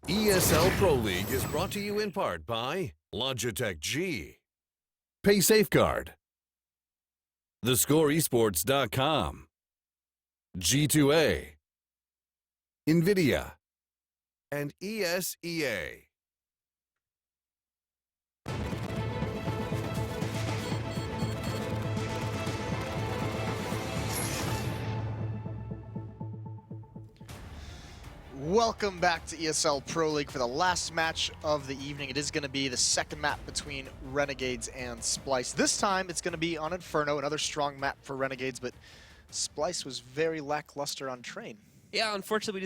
ESL Pro League is brought to you in part by Logitech G, Pay Safeguard, TheScoreEsports.com, G2A, NVIDIA, and ESEA. Welcome back to ESL Pro League for the last match of the evening. It is going to be the second map between Renegades and Splyce. This time it's going to be on Inferno, another strong map for Renegades, but Splyce was very lackluster on Train. Yeah, unfortunately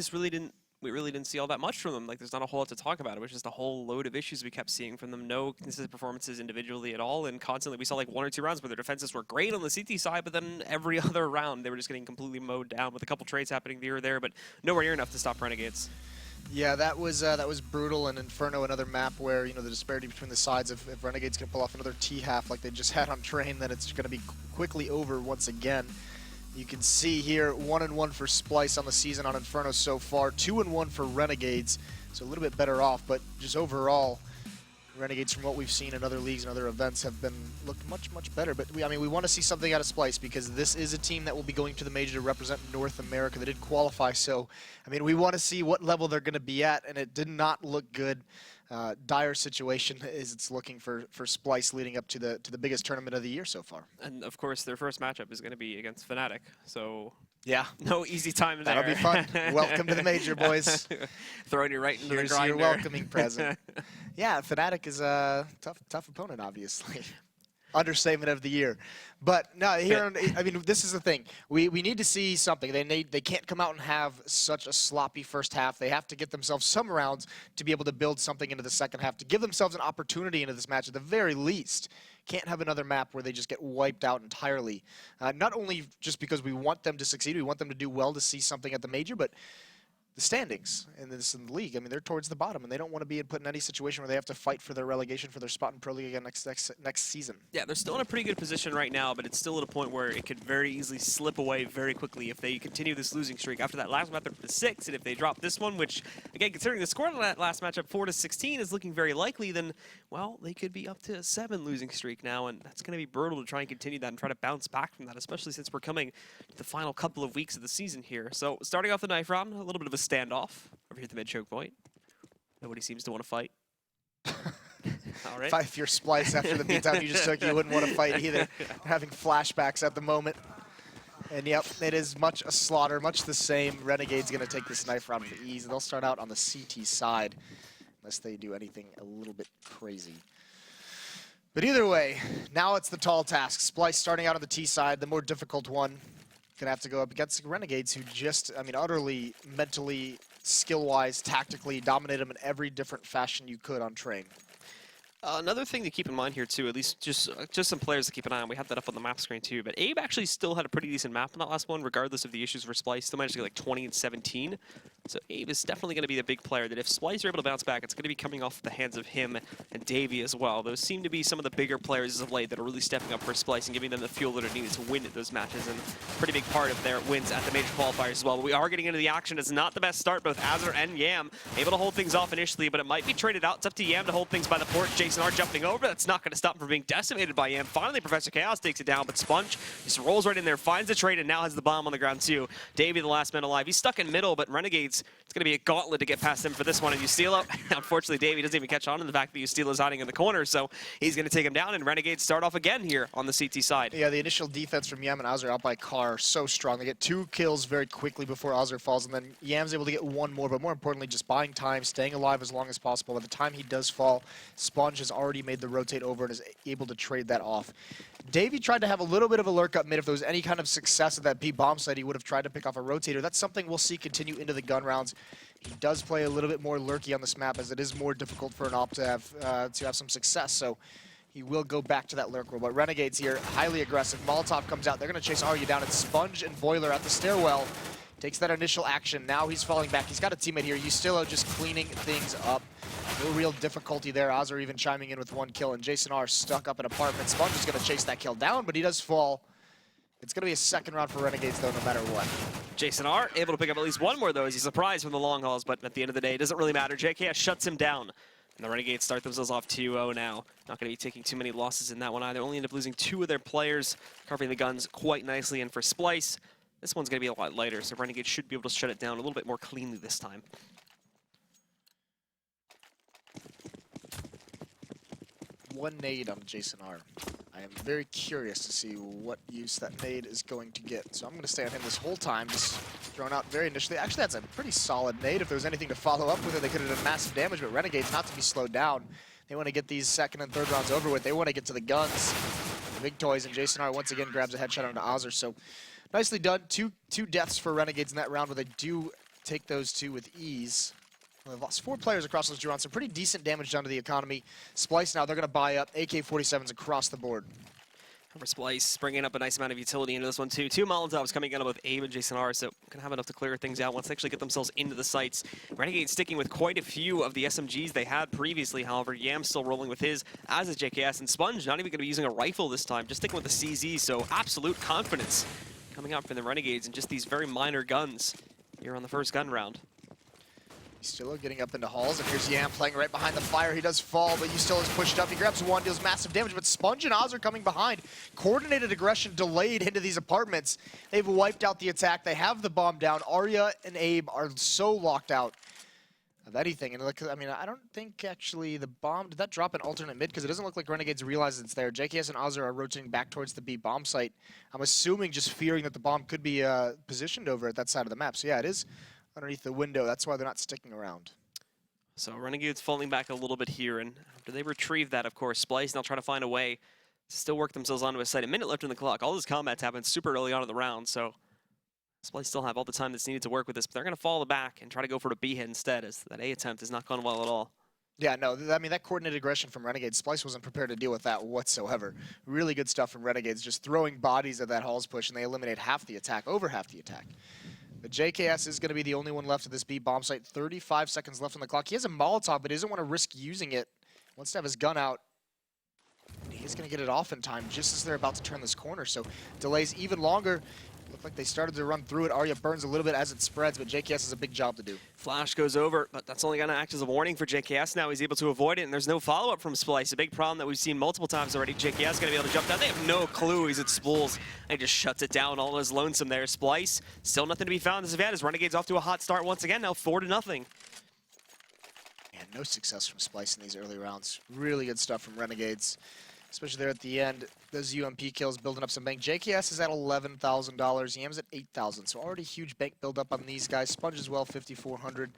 we really didn't see all that much from them. Like, there's not a whole lot to talk about. It was just a whole load of issues we kept seeing from them. No consistent performances individually at all, and constantly we saw like 1 or 2 rounds where their defenses were great on the CT side, but then every other round they were just getting completely mowed down with a couple trades happening here or there, but nowhere near enough to stop Renegades. Yeah, that was brutal. And Inferno, another map where, you know, the disparity between the sides, if Renegades can pull off another T-half like they just had on Train, then it's going to be quickly over once again. You can see here 1-1 for Splyce on the season on Inferno so far, 2-1 for Renegades, so a little bit better off, but just overall, Renegades, from what we've seen in other leagues and other events, have looked much better. But we want to see something out of Splyce, because this is a team that will be going to the major to represent North America. They didn't qualify, so we want to see what level they're going to be at, and it did not look good. Dire situation is it's looking for Splyce leading up to the biggest tournament of the year so far. And of course their first matchup is going to be against Fnatic, so yeah, no easy time there. That'll be fun. Welcome to the major, boys. Throwing you right into Here's the grinder. your welcoming present. Yeah, Fnatic is a tough opponent, obviously. Understatement of the year. But no, here, this is the thing. We need to see something. They can't come out and have such a sloppy first half. They have to get themselves some rounds to be able to build something into the second half, to give themselves an opportunity into this match at the very least. Can't have another map where they just get wiped out entirely. Not only just because we want them to succeed, we want them to do well to see something at the major, but the standings in the league, they're towards the bottom, and they don't want to be put in any situation where they have to fight for their relegation for their spot in Pro League again next season. Yeah, they're still in a pretty good position right now, but it's still at a point where it could very easily slip away very quickly if they continue this losing streak. After that last match, they're up to 6, and if they drop this one, which, again, considering the score in that last matchup, 4-16, is looking very likely, then, well, they could be up to a 7 losing streak now, and that's going to be brutal to try and continue that and try to bounce back from that, especially since we're coming to the final couple of weeks of the season here. So, starting off the knife round, a little bit of a standoff over here at the mid-choke point. Nobody seems to want to fight. All right. If you're Splyce after the beatdown you just took, you wouldn't want to fight either. They're having flashbacks at the moment. And yep, it is much a slaughter, much the same. Renegade's going to take this knife round for ease. They'll start out on the CT side, unless they do anything a little bit crazy. But either way, now it's the tall task. Splyce starting out on the T side, the more difficult one. Gonna have to go up against Renegades, who just, utterly, mentally, skill-wise, tactically dominated them in every different fashion you could on Train. Another thing to keep in mind here too, at least just some players to keep an eye on. We have that up on the map screen too, but Abe actually still had a pretty decent map in that last one, regardless of the issues for Splyce. Still managed to get like 20 and 17. So Abe is definitely going to be the big player that if Splyce are able to bounce back, it's going to be coming off the hands of him and Davey as well. Those seem to be some of the bigger players as of late that are really stepping up for Splyce and giving them the fuel that are needed to win at those matches, and a pretty big part of their wins at the major qualifiers as well. But we are getting into the action. It's not the best start, both Azur and Yam able to hold things off initially, but it might be traded out. It's up to Yam to hold things by the port. Jason R jumping over. That's not going to stop him from being decimated by Yam. Finally, Professor Chaos takes it down, but Sponge just rolls right in there, finds the trade, and now has the bomb on the ground too. Davey, the last man alive. He's stuck in middle, but Renegades, it's going to be a gauntlet to get past him for this one. And Ustilo, unfortunately, Davey doesn't even catch on to the fact that Ustilo is hiding in the corner, so he's going to take him down, and Renegades start off again here on the CT side. Yeah, the initial defense from Yam and Azur out by Car, so strong. They get 2 kills very quickly before Azur falls, and then Yam's able to get 1 more, but more importantly, just buying time, staying alive as long as possible. By the time he does fall, Sponge has already made the rotate over and is able to trade that off. Davey tried to have a little bit of a lurk up mid. If there was any kind of success at that B bomb site, he would have tried to pick off a rotator. That's something we'll see continue into the gun rounds. He does play a little bit more lurky on this map, as it is more difficult for an op to have some success. So he will go back to that lurk role. But Renegades here, highly aggressive. Molotov comes out. They're going to chase Arya down. It's Sponge and Boiler at the stairwell. Takes that initial action. Now he's falling back. He's got a teammate here. Ustilo just cleaning things up. No real difficulty there. Azur even chiming in with 1 kill, and Jason R stuck up in apartment. Sponge is going to chase that kill down, but he does fall. It's going to be a second round for Renegades, though, no matter what. Jason R able to pick up at least one more, though, as he's surprised from the long hauls, but at the end of the day, it doesn't really matter. JKS shuts him down. And the Renegades start themselves off 2-0 now. Not going to be taking too many losses in that one either. Only end up losing 2 of their players, covering the guns quite nicely. And for Splyce, this one's going to be a lot lighter, so Renegades should be able to shut it down a little bit more cleanly this time. One nade on Jason R. I am very curious to see what use that nade is going to get. So I'm going to stay on him this whole time, just thrown out very initially. Actually, that's a pretty solid nade. If there was anything to follow up with it, they could have done massive damage, but Renegades not to be slowed down. They want to get these second and third rounds over with. They want to get to the guns, the big toys, and Jason R once again grabs a headshot onto Ozzer. So nicely done. Two deaths for Renegades in that round, but they do take those 2 with ease. Well, they've lost 4 players across those 2 rounds, some pretty decent damage done to the economy. Splyce now, they're going to buy up AK-47s across the board. For Splyce, bringing up a nice amount of utility into this one, too. 2 Molotovs coming in with Abe and Jason R, so going to have enough to clear things out once they actually get themselves into the sites. Renegades sticking with quite a few of the SMGs they had previously, however. Yam still rolling with his, as is JKS, and Sponge not even going to be using a rifle this time, just sticking with the CZ, so absolute confidence coming out from the Renegades and just these very minor guns here on the first gun round. Ustillo getting up into halls, and here's Yam playing right behind the fire. He does fall, but Ustillo is pushed up. He grabs one, deals massive damage, but Sponge and Ozzer coming behind. Coordinated aggression delayed into these apartments. They've wiped out the attack. They have the bomb down. Arya and Abe are so locked out of anything. And look, I mean, I don't think actually the bomb, did that drop an alternate mid? Because it doesn't look like Renegades realize it's there. JKS and Ozzer are rotating back towards the B bomb site. I'm assuming just fearing that the bomb could be positioned over at that side of the map. So yeah, it is underneath the window. That's why they're not sticking around. So Renegades falling back a little bit here, and after they retrieve that, of course, Splyce now trying to find a way to still work themselves onto a site. A minute left in the clock. All this combat's happened super early on in the round, so Splyce still have all the time that's needed to work with this, but they're going to fall back and try to go for the B hit instead, as that A attempt has not gone well at all. Yeah, no, I mean, that coordinated aggression from Renegades, Splyce wasn't prepared to deal with that whatsoever. Really good stuff from Renegades, just throwing bodies at that Halls push, and they eliminate half the attack, over half the attack. But JKS is going to be the only one left at this B bomb site. 35 seconds left on the clock. He has a Molotov, but he doesn't want to risk using it. Wants to have his gun out. He is going to get it off in time, just as they're about to turn this corner. So delays even longer. Looked like they started to run through it. Arya burns a little bit as it spreads, but JKS has a big job to do. Flash goes over, but that's only going to act as a warning for JKS now. He's able to avoid it, and there's no follow-up from Splyce. A big problem that we've seen multiple times already. JKS going to be able to jump down. They have no clue he's at Spools. And he just shuts it down all his lonesome there. Splyce, still nothing to be found as of yet. His Renegades off to a hot start once again, now 4-0. And no success from Splyce in these early rounds. Really good stuff from Renegades, especially there at the end. Those UMP kills building up some bank. JKS is at $11,000. Yam's at $8,000. So already huge bank build up on these guys. Sponge as well, 5,400.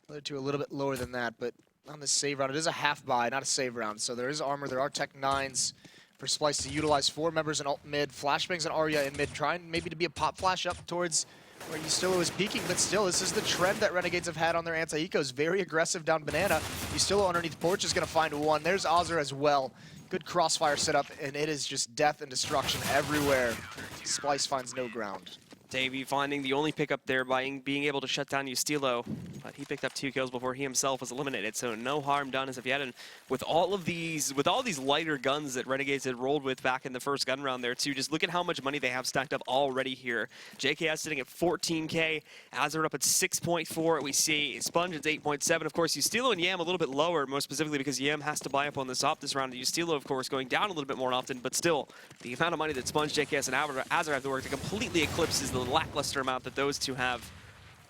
Other two a little bit lower than that, but on this save round, it is a half buy, not a save round. So there is armor. There are Tech 9s for Splyce to utilize. 4 members in alt mid. Flashbangs and Arya in mid, trying maybe to be a pop flash up towards where Ustillo is peeking, but still, this is the trend that Renegades have had on their anti-ecos. Very aggressive down Banana. Ustillo underneath porch is going to find one. There's Ozzer as well. Good crossfire setup, and it is just death and destruction everywhere. Splyce finds no ground. Davey finding the only pickup there by being able to shut down Ustillo, but he picked up 2 kills before he himself was eliminated, so no harm done as of yet. And with all these lighter guns that Renegades had rolled with back in the first gun round there too, just look at how much money they have stacked up already here. JKS sitting at 14K, Azure up at 6.4. We see Sponge at 8.7. Of course, Ustillo and Yam a little bit lower, most specifically because Yam has to buy up on this op this round. And Ustillo, of course, going down a little bit more often, but still, the amount of money that Sponge, JKS, and Azure have to work to completely eclipses the lackluster amount that those two have.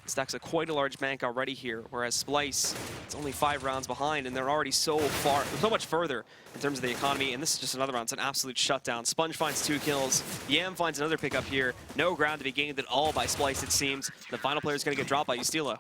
Stacks a quite a large bank already here, whereas Splyce, it's only 5 rounds behind, and they're already so much further in terms of the economy, and this is just another round. It's an absolute shutdown. Sponge finds 2 kills. Yam finds another pickup here. No ground to be gained at all by Splyce, it seems. The final player is going to get dropped by Ustillo.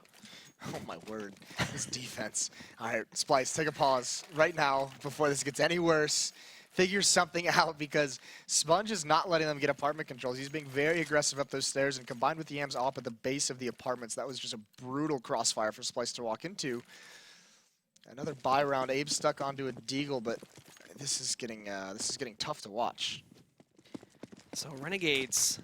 Oh my word, this defense. All right, Splyce, take a pause right now before this gets any worse. Figure something out, because Sponge is not letting them get apartment controls. He's being very aggressive up those stairs, and combined with Yam's op at the base of the apartments, that was just a brutal crossfire for Splyce to walk into. Another buy round. Abe stuck onto a deagle, but this is getting tough to watch. So Renegades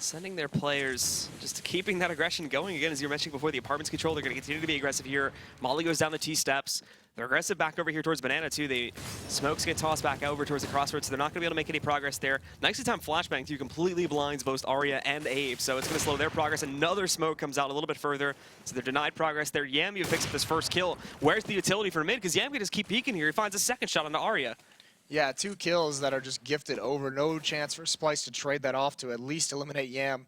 Sending their players, just keeping that aggression going. Again, as you were mentioning before, the apartments control, they're going to continue to be aggressive here. Molly goes down the T steps. They're aggressive back over here towards Banana, too. The smokes get tossed back over towards the crossroads, so they're not going to be able to make any progress there. Nicely timed flashbang, too, completely blinds both Arya and Abe, so it's going to slow their progress. Another smoke comes out a little bit further, so they're denied progress there. Yambi picks up this first kill. Where's the utility for mid? Because Yambi can just keep peeking here. He finds a second shot onto Arya. Yeah, 2 kills that are just gifted over. No chance for Splyce to trade that off to at least eliminate Yam.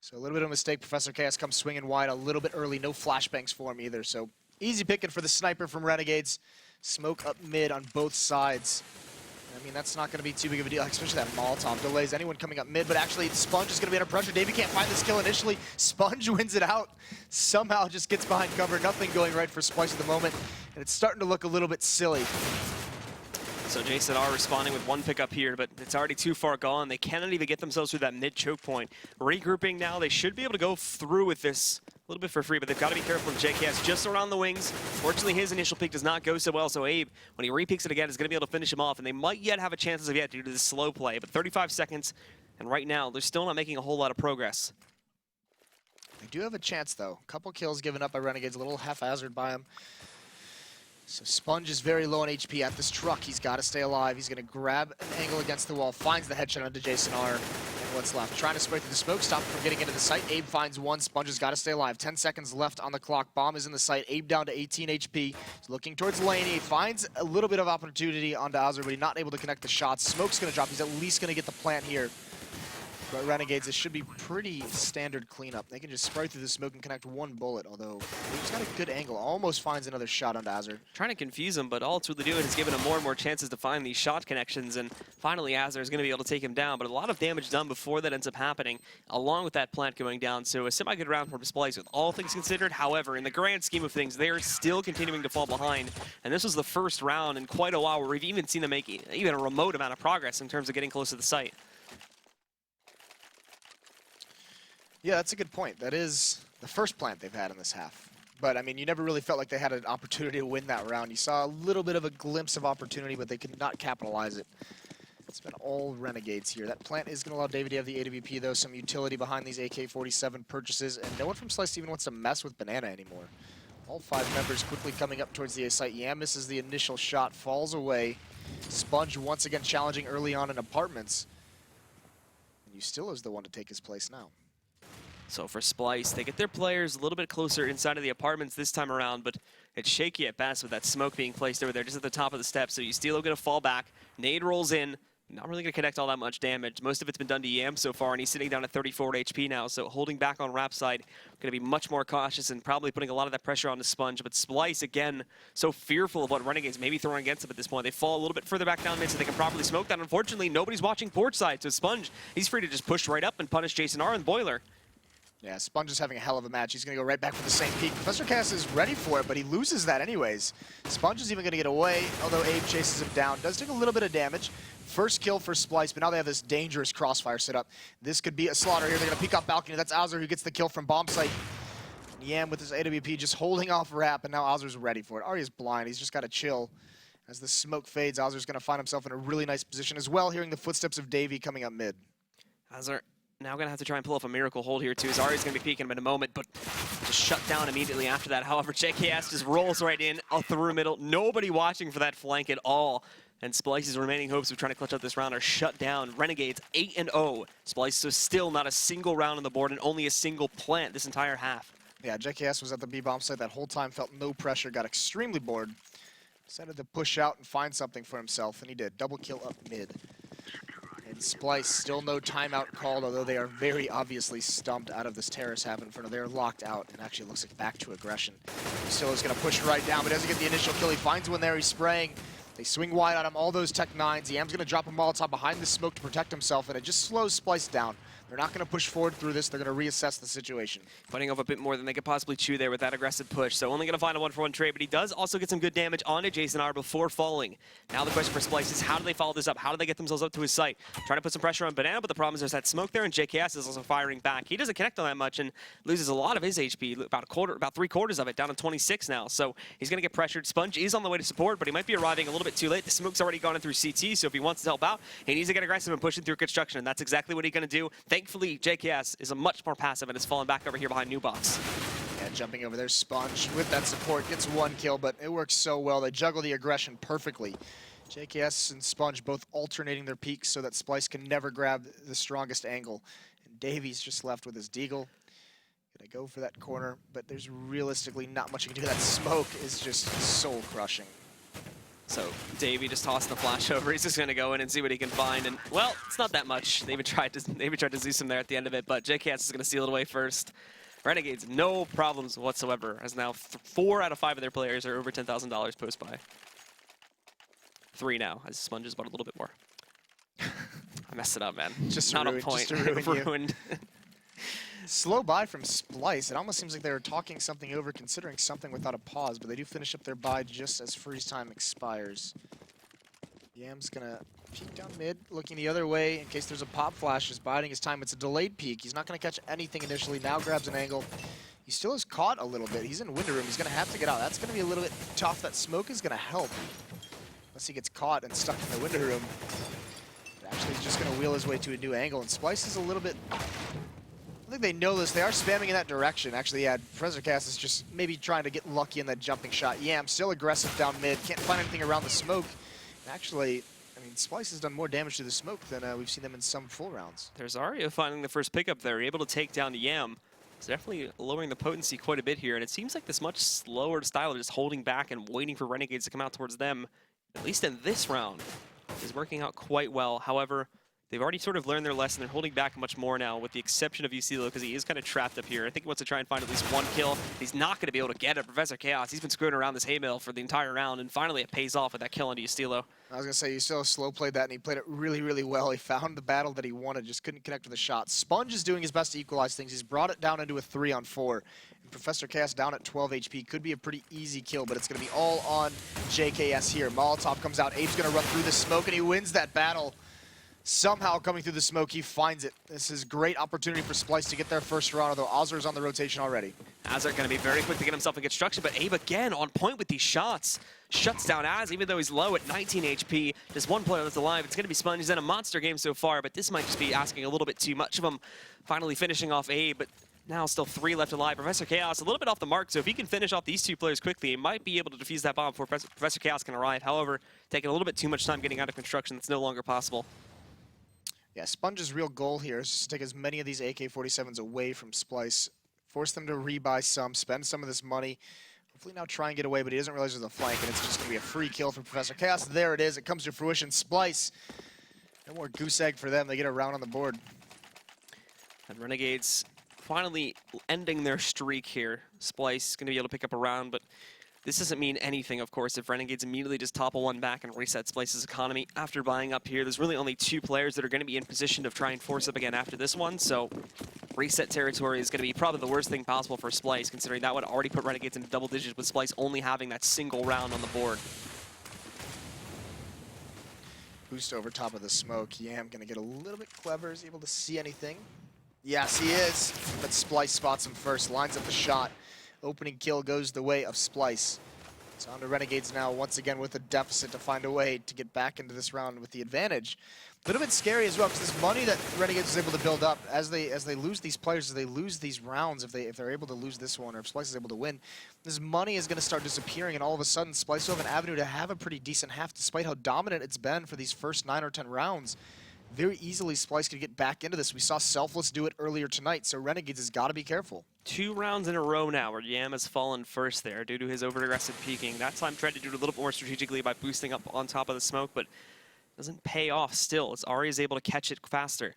So a little bit of a mistake. Professor Chaos comes swinging wide a little bit early. No flashbangs for him either. So easy picking for the sniper from Renegades. Smoke up mid on both sides. I mean, that's not going to be too big of a deal, especially that Molotov delays anyone coming up mid. But actually, Sponge is going to be under pressure. Davey can't find this kill initially. Sponge wins it out. Somehow just gets behind cover. Nothing going right for Splyce at the moment. And it's starting to look a little bit silly. So Jason are responding with 1 pickup here, but it's already too far gone. They cannot even get themselves through that mid choke point. Regrouping now, they should be able to go through with this a little bit for free, but they've got to be careful. JKS just around the wings. Fortunately, his initial peek does not go so well, so Abe, when he re-peeks it again, is going to be able to finish him off, and they might yet have a chance as of yet due to this slow play, but 35 seconds, and right now, they're still not making a whole lot of progress. They do have a chance, though. A couple kills given up by Renegades, a little haphazard by him. So Sponge is very low on HP at this truck. He's got to stay alive. He's going to grab an angle against the wall, finds the headshot onto Jason R. And what's left? Trying to spray through the smoke, stop him from getting into the site. Abe finds one. Sponge has got to stay alive. 10 seconds left on the clock. Bomb is in the site. Abe down to 18 HP. He's looking towards lane. He finds a little bit of opportunity onto Azur, but he's not able to connect the shots. Smoke's going to drop. He's at least going to get the plant here. But Renegades, this should be pretty standard cleanup. They can just spray through the smoke and connect 1 bullet, although he's got a good angle. Almost finds another shot onto Azur. Trying to confuse him, but all it's really doing is giving him more and more chances to find these shot connections, and finally Azur is going to be able to take him down, but a lot of damage done before that ends up happening, along with that plant going down, so a semi-good round for Splyce with all things considered. However, in the grand scheme of things, they're still continuing to fall behind, and this was the first round in quite a while where we've even seen them make even a remote amount of progress in terms of getting close to the site. Yeah, that's a good point. That is the first plant they've had in this half. But, I mean, you never really felt like they had an opportunity to win that round. You saw a little bit of a glimpse of opportunity, but they could not capitalize it. It's been all Renegades here. That plant is going to allow David to have the AWP, though. Some utility behind these AK-47 purchases. And no one from Splyce even wants to mess with Banana anymore. All 5 members quickly coming up towards the A site. Yam misses the initial shot, falls away. Sponge once again challenging early on in apartments. And Ustillo is the one to take his place now. So for Splyce, they get their players a little bit closer inside of the apartments this time around, but it's shaky at best with that smoke being placed over there just at the top of the steps. So Ustillo going to fall back. Nade rolls in. Not really going to connect all that much damage. Most of it's been done to Yam so far, and he's sitting down at 34 HP now, so holding back on Rap side. Going to be much more cautious and probably putting a lot of that pressure on the Sponge. But Splyce, again, so fearful of what Renegades may be throwing against them at this point. They fall a little bit further back down mid so they can properly smoke that. Unfortunately, nobody's watching port side, so Sponge, he's free to just push right up and punish Jason R and Boiler. Yeah, Sponge is having a hell of a match. He's going to go right back for the same peak. Professor Chaos is ready for it, but he loses that anyways. Sponge is even going to get away, although Abe chases him down. Does take a little bit of damage. First kill for Splyce, but now they have this dangerous crossfire set up. This could be a slaughter here. They're going to peek off balcony. That's Azur who gets the kill from bomb site. Yam with his AWP just holding off Rap, and now Azur's ready for it. Arya's blind. He's just got to chill. As the smoke fades, Azur's going to find himself in a really nice position as well, hearing the footsteps of Davey coming up mid. Azur now going to have to try and pull off a miracle hold here, too. Zari's going to be peeking him in a moment, but just shut down immediately after that. However, JKS just rolls right in, through middle. Nobody watching for that flank at all. And Splyce's remaining hopes of trying to clutch out this round are shut down. Renegades 8-0. Splyce so still not a single round on the board and only a single plant this entire half. Yeah, JKS was at the B-bomb site that whole time, felt no pressure, got extremely bored. Decided to push out and find something for himself, and he did. Double kill up mid. And Splyce, still no timeout called, although they are very obviously stumped out of this terrace half in front of. They're locked out, and actually looks like back to aggression. Still is going to push right down, but doesn't get the initial kill. He finds one there, he's spraying. They swing wide on him, all those Tech 9s. Yam's going to drop a Molotov behind the smoke to protect himself, and it just slows Splyce down. They're not going to push forward through this. They're going to reassess the situation. Putting off a bit more than they could possibly chew there with that aggressive push. So only going to find a 1-for-1 trade, but he does also get some good damage onto Jason R before falling. Now the question for Splyce is how do they follow this up? How do they get themselves up to his site? Trying to put some pressure on Banana, but the problem is there's that smoke there, and JKS is also firing back. He doesn't connect on that much and loses a lot of his HP, about 3/4 of it, down to 26 now. So he's going to get pressured. Sponge is on the way to support, but he might be arriving a little bit too late. The smoke's already gone in through CT, so if he wants to help out, he needs to get aggressive and push in through construction, and that's exactly what he's going to do. Thank Thankfully, JKS is a much more passive and has fallen back over here behind New Box. Yeah, jumping over there, Sponge with that support gets 1 kill, but it works so well. They juggle the aggression perfectly. JKS and Sponge both alternating their peaks so that Splyce can never grab the strongest angle. And Davies just left with his deagle. Gonna go for that corner, but there's realistically not much you can do. That smoke is just soul crushing. So Davey just tossing the flash over. He's just gonna go in and see what he can find. And well, it's not that much. They even tried to Zeus him there at the end of it, but JKS is gonna steal it away first. Renegades, no problems whatsoever, as now 4 out of 5 of their players are over $10,000 post-buy. 3 now, as Sponge has bought a little bit more. I messed it up, man. Just not ruin, a point. Just to ruin Ruined. Slow buy from Splyce. It almost seems like they were talking something over, considering something without a pause, but they do finish up their buy just as freeze time expires. Yam's gonna peek down mid, looking the other way in case there's a pop flash, just biding his time. It's a delayed peek. He's not gonna catch anything initially. Now grabs an angle. He still is caught a little bit. He's in window room. He's gonna have to get out. That's gonna be a little bit tough. That smoke is gonna help. Unless he gets caught and stuck in the window room. But actually, he's just gonna wheel his way to a new angle. And Splyce is a little bit... I think they know this. They are spamming in that direction. Actually, yeah, Professor Cass is just maybe trying to get lucky in that jumping shot. Yam still aggressive down mid. Can't find anything around the smoke. And actually, I mean, Splyce has done more damage to the smoke than we've seen them in some full rounds. There's Arya finding the first pickup there, able to take down Yam. It's definitely lowering the potency quite a bit here, and it seems like this much slower style of just holding back and waiting for Renegades to come out towards them, at least in this round, is working out quite well. However, they've already sort of learned their lesson. They're holding back much more now, with the exception of UCLO, because he is kind of trapped up here. I think he wants to try and find at least 1 kill. He's not going to be able to get it. Professor Chaos, he's been screwing around this haymail for the entire round, and finally it pays off with that kill into UCLO. I was going to say, UCLO slow played that, and he played it really, really well. He found the battle that he wanted, just couldn't connect with the shot. Sponge is doing his best to equalize things. He's brought it down into a 3-on-4. And Professor Chaos down at 12 HP. Could be a pretty easy kill, but it's going to be all on JKS here. Molotov comes out. Abe's going to run through the smoke, and he wins that battle. Somehow coming through the smoke, he finds it. This is a great opportunity for Splyce to get their first round, although Ozzer is on the rotation already. Azar going to be very quick to get himself in construction, but Abe again on point with these shots. Shuts down Az, even though he's low at 19 HP. Just 1 player that's alive. It's going to be Sponge. He's in a monster game so far, but this might just be asking a little bit too much of him. Finally finishing off Abe, but now still 3 left alive. Professor Chaos a little bit off the mark, so if he can finish off these 2 players quickly, he might be able to defuse that bomb before Professor Chaos can arrive. However, taking a little bit too much time getting out of construction, it's no longer possible. Yeah, Sponge's real goal here is just to take as many of these AK-47s away from Splyce, force them to rebuy some, spend some of this money, hopefully now try and get away, but he doesn't realize there's a flank, and it's just going to be a free kill for Professor Chaos. There it is. It comes to fruition. Splyce, no more goose egg for them. They get a round on the board. And Renegades finally ending their streak here. Splyce is going to be able to pick up a round, but this doesn't mean anything, of course, if Renegades immediately just topple one back and reset Splyce's economy after buying up here. There's really only 2 players that are going to be in position to try and force up again after this one, so reset territory is going to be probably the worst thing possible for Splyce, considering that would already put Renegades into double digits with Splyce only having that single round on the board. Boost over top of the smoke. Yam going to get a little bit clever. Is he able to see anything? Yes, he is, but Splyce spots him first, lines up the shot. Opening kill goes the way of Splyce. It's on to Renegades now, once again with a deficit to find a way to get back into this round with the advantage. A little bit scary as well, because this money that Renegades was able to build up, as they lose these players, as they lose these rounds, if they're able to lose this one, or if Splyce is able to win, this money is going to start disappearing, and all of a sudden, Splyce will have an avenue to have a pretty decent half, despite how dominant it's been for these first 9 or 10 rounds. Very easily, Splyce could get back into this. We saw Selfless do it earlier tonight, so Renegades has got to be careful. 2 rounds in a row now where Yam has fallen first there due to his over-aggressive peeking. That time tried to do it a little bit more strategically by boosting up on top of the smoke, but doesn't pay off still, as Ari is able to catch it faster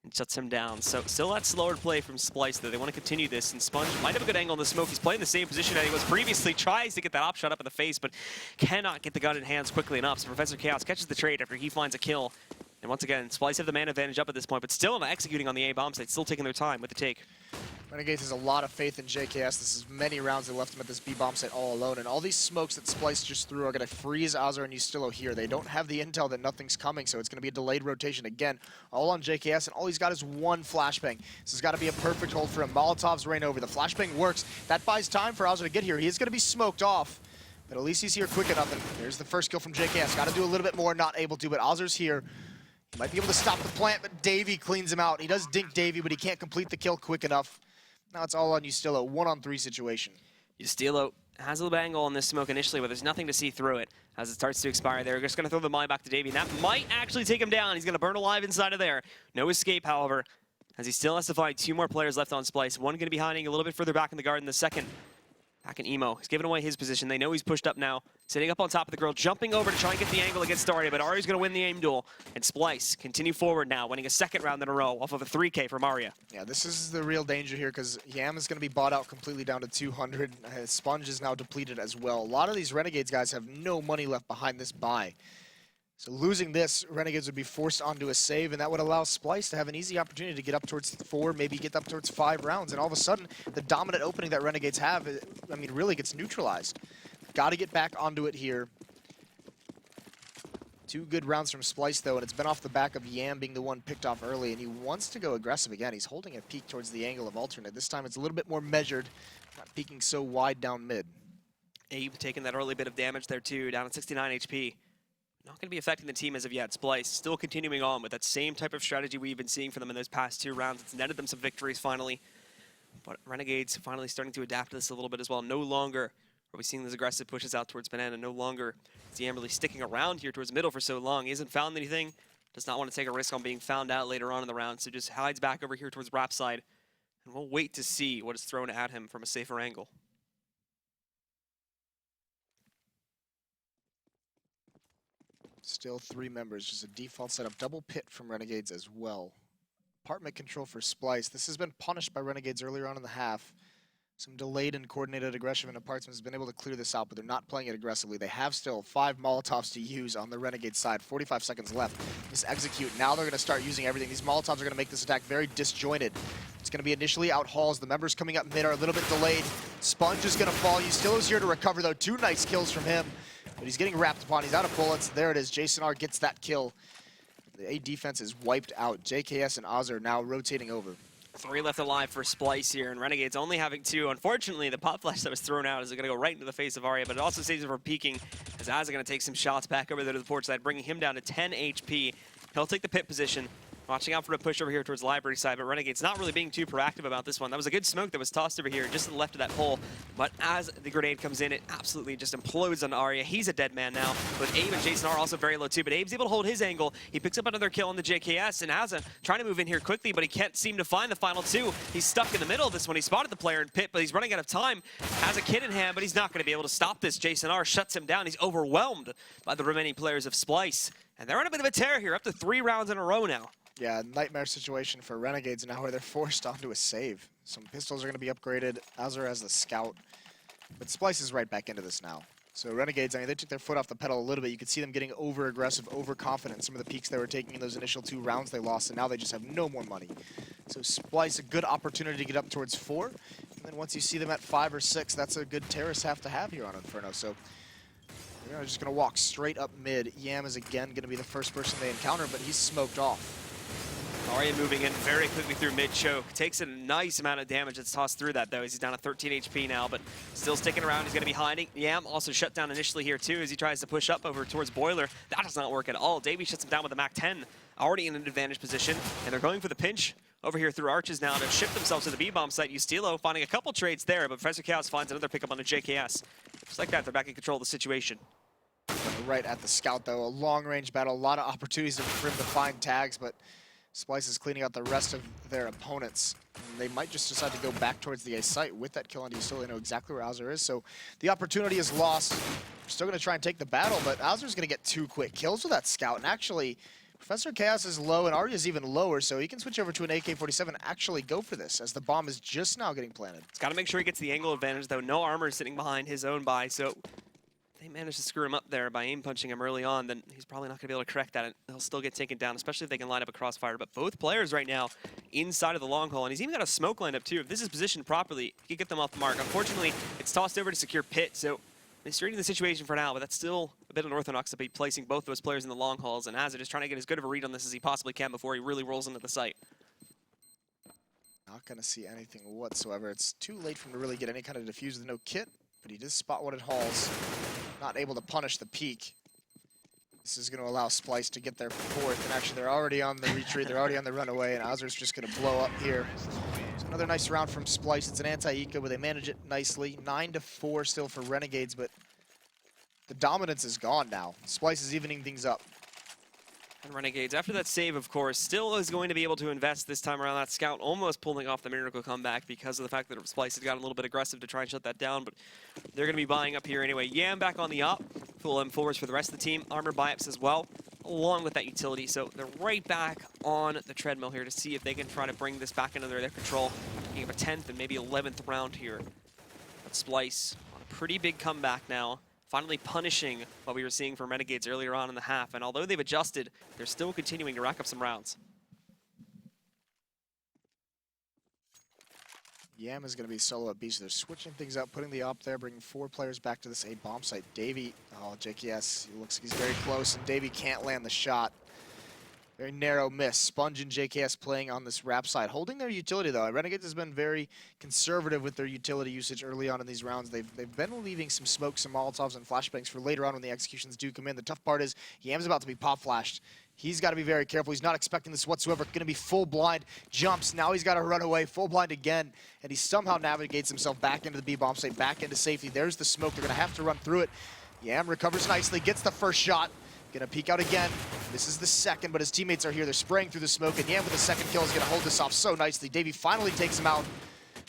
and shuts him down. So still that slower play from Splyce, though. They want to continue this, and Sponge might have a good angle in the smoke. He's playing the same position that he was previously, tries to get that op shot up in the face, but cannot get the gun in hands quickly enough. So Professor Chaos catches the trade after he finds a kill. And once again, Splyce have the man advantage up at this point, but still not executing on the A bomb site, still taking their time with the take. Renegades has a lot of faith in JKS. This is many rounds they left him at this B bomb site all alone, and all these smokes that Splyce just threw are going to freeze Ozzer and Ustillo here. They don't have the intel that nothing's coming, so it's going to be a delayed rotation again, all on JKS, and all he's got is 1 flashbang. This has got to be a perfect hold for him. Molotov's reign over. The flashbang works. That buys time for Ozzer to get here. He is going to be smoked off, but at least he's here quick enough, and there's the first kill from JKS. Got to do a little bit more, not able to, but Ozzer's here. Might be able to stop the plant, but Davey cleans him out. He does dink Davey, but he can't complete the kill quick enough. Now it's all on Ustilo, 1-on-3 situation. Ustilo has a little angle on this smoke initially, but there's nothing to see through it as it starts to expire. They're just going to throw the molly back to Davey, and that might actually take him down. He's going to burn alive inside of there. No escape, however, as he still has to find 2 more players left on Splyce. One going to be hiding a little bit further back in the garden. The second back in Emo. He's giving away his position. They know he's pushed up now. Sitting up on top of the girl, jumping over to try and get the angle to get started, but Ari's going to win the aim duel. And Splyce continue forward now, winning a second round in a row off of a 3K from Aria. Yeah, this is the real danger here because Yam is going to be bought out completely down to 200. Sponge is now depleted as well. A lot of these Renegades guys have no money left behind this buy. So losing this, Renegades would be forced onto a save, and that would allow Splyce to have an easy opportunity to get up towards 4, maybe get up towards 5 rounds. And all of a sudden, the dominant opening that Renegades have, I mean, really gets neutralized. Got to get back onto it here. 2 good rounds from Splyce, though, and it's been off the back of Yam being the one picked off early, and he wants to go aggressive again. He's holding a peek towards the angle of alternate. This time it's a little bit more measured, not peeking so wide down mid. Abe taking that early bit of damage there, too, down at 69 HP. Not going to be affecting the team as of yet. Splyce still continuing on with that same type of strategy we've been seeing from them in those past 2 rounds. It's netted them some victories finally. But Renegades finally starting to adapt to this a little bit as well. No longer are we seeing those aggressive pushes out towards Banana. No longer is Yam really sticking around here towards middle for so long. He hasn't found anything. Does not want to take a risk on being found out later on in the round. So just hides back over here towards Rap side. And we'll wait to see what is thrown at him from a safer angle. Still 3 members, just a default setup. Double pit from Renegades as well. Apartment control for Splyce. This has been punished by Renegades earlier on in the half. Some delayed and coordinated aggression in Apartments has been able to clear this out, but they're not playing it aggressively. They have still 5 Molotovs to use on the Renegade side. 45 seconds left. Just execute. Now they're going to start using everything. These Molotovs are going to make this attack very disjointed. It's going to be initially out halls. The members coming up mid are a little bit delayed. Sponge is going to fall. Ustilo's here to recover, though. 2 nice kills from him. But he's getting wrapped upon. He's out of bullets. There it is. Jason R gets that kill. The A defense is wiped out. JKS and Oz are now rotating over. 3 left alive for Splyce here, and Renegades only having 2. Unfortunately, the pop flash that was thrown out is going to go right into the face of Arya, but it also saves him from peeking, as Az is going to take some shots back over there to the port side, bringing him down to 10 HP. He'll take the pit position. Watching out for a push over here towards library side, but Renegade's not really being too proactive about this one. That was a good smoke that was tossed over here just to the left of that pole, but as the grenade comes in, it absolutely just implodes on Arya. He's a dead man now, but Abe and Jason are also very low too, but Abe's able to hold his angle. He picks up another kill on the JKS, and Asa trying to move in here quickly, but he can't seem to find the final 2. He's stuck in the middle of this one. He spotted the player in pit, but he's running out of time. Has a kid in hand, but he's not going to be able to stop this. Jason R shuts him down. He's overwhelmed by the remaining players of Splyce, and they're on a bit of a tear here, up to 3 rounds in a row now. Yeah, nightmare situation for Renegades now where they're forced onto a save. Some pistols are going to be upgraded. Azur has the scout. But Splyce is right back into this now. So Renegades, I mean, they took their foot off the pedal a little bit. You could see them getting over-aggressive, overconfident. Some of the peaks they were taking in those initial 2 rounds they lost, and now they just have no more money. So Splyce, a good opportunity to get up towards 4. And then once you see them at 5 or 6, that's a good terrace have to have here on Inferno. So they're just going to walk straight up mid. Yam is again going to be the first person they encounter, but he's smoked off. Arya moving in very quickly through mid-choke. Takes a nice amount of damage that's tossed through that, though, as he's down to 13 HP now, but still sticking around. He's going to be hiding. Yam also shut down initially here, too, as he tries to push up over towards Boiler. That does not work at all. Davey shuts him down with a Mac-10, already in an advantage position, and they're going for the pinch over here through Arches now to shift themselves to the B-bomb site. Ustilo finding a couple trades there, but Professor Chaos finds another pickup on the JKS. Just like that, they're back in control of the situation. Right at the scout, though. A long-range battle, a lot of opportunities for him to find tags, but Splyce is cleaning out the rest of their opponents. And they might just decide to go back towards the A site with that kill on Ustilo. They know exactly where Azur is, so the opportunity is lost. We're still going to try and take the battle, but Azur's going to get 2 quick kills with that scout. And actually, Professor Chaos is low, and Arya is even lower, so he can switch over to an AK-47 and actually go for this, as the bomb is just now getting planted. He's got to make sure he gets the angle advantage, though. No armor sitting behind his own buy, so they managed to screw him up there by aim punching him early on, then he's probably not going to be able to correct that, and he'll still get taken down, especially if they can line up a crossfire. But both players right now inside of the long haul, and he's even got a smoke lined up too. If this is positioned properly, he can get them off the mark. Unfortunately, it's tossed over to secure pit, so they're straightening the situation for now, but that's still a bit unorthodox to be placing both those players in the long hauls, and Azur is trying to get as good of a read on this as he possibly can before he really rolls into the site. Not going to see anything whatsoever. It's too late for him to really get any kind of defuse with no kit, but he does spot one at halls. Not able to punish the peak. This is going to allow Splyce to get their fourth, and actually they're already on the retreat, they're already on the runaway, and Ozer's just going to blow up here. So another nice round from Splyce. It's an anti-eco, but they manage it nicely. 9-4 still for Renegades, but the dominance is gone now. Splyce is evening things up. And Renegades, after that save, of course, still is going to be able to invest this time around. That scout almost pulling off the miracle comeback because of the fact that Splyce had gotten a little bit aggressive to try and shut that down, but they're going to be buying up here anyway. Yam back on the op, full M4s for the rest of the team, armor buy-ups as well, along with that utility. So they're right back on the treadmill here to see if they can try to bring this back into their control. Picking up a 10th and maybe 11th round here. But Splyce on a pretty big comeback now. Finally punishing what we were seeing from Renegades earlier on in the half. And although they've adjusted, they're still continuing to rack up some rounds. Yam is going to be solo at B, so they're switching things up, putting the op there, bringing 4 players back to this A bomb site. Davey, oh, JKS, he looks like he's very close, and Davey can't land the shot. Very narrow miss. Sponge and JKS playing on this wrap side, holding their utility though. Renegades has been very conservative with their utility usage early on in these rounds. They've been leaving some smoke, some Molotovs and flashbangs for later on when the executions do come in. The tough part is Yam's about to be pop flashed. He's got to be very careful. He's not expecting this whatsoever. Going to be full blind. Jumps. Now he's got to run away. Full blind again. And he somehow navigates himself back into the B bomb site, back into safety. There's the smoke. They're going to have to run through it. Yam recovers nicely, gets the first shot. Gonna peek out again. This is the second, but his teammates are here. They're spraying through the smoke, and Yam with the second kill is gonna hold this off so nicely. Davey finally takes him out,